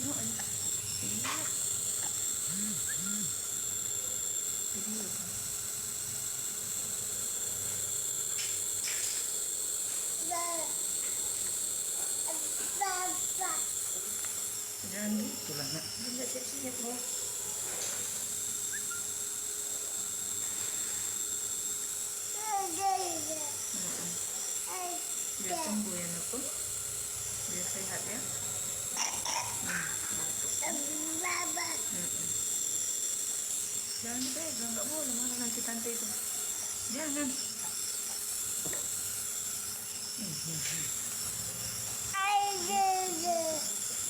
tengok aja. Iya. Video kan. Jangan gitu lah nak. Tidak siap-siap loh. Biar sembuh ya nakku. Biar sehat ya. Jangan dipegang, nggak boleh, marah nanti tante itu. Jangan.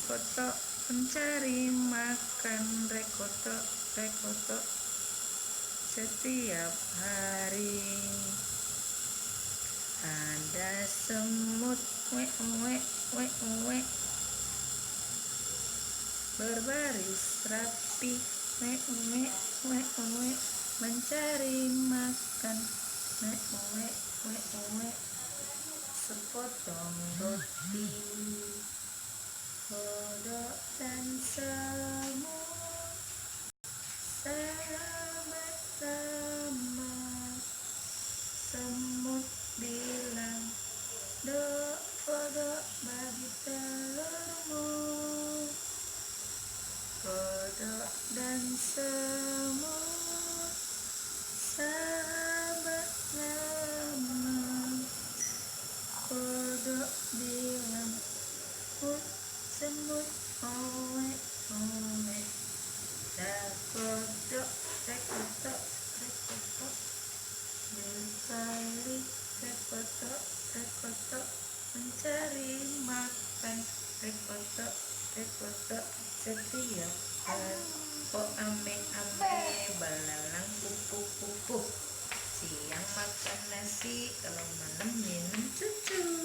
Koto mencari makan rekoto setiap hari. Ada semut berbaris rapi mencari makan sepotong roti. Kodok dan semut sama-sama. Semut bilang, kodok bagi telurmu. Kodok dan semut sahabat lama. Kodok bilang, semut owe kodok rekoto berkali rekoto mencari makan rekoto setiap hari. Oh ame balalang kupu siang makan nasi, kalau malam minum susu.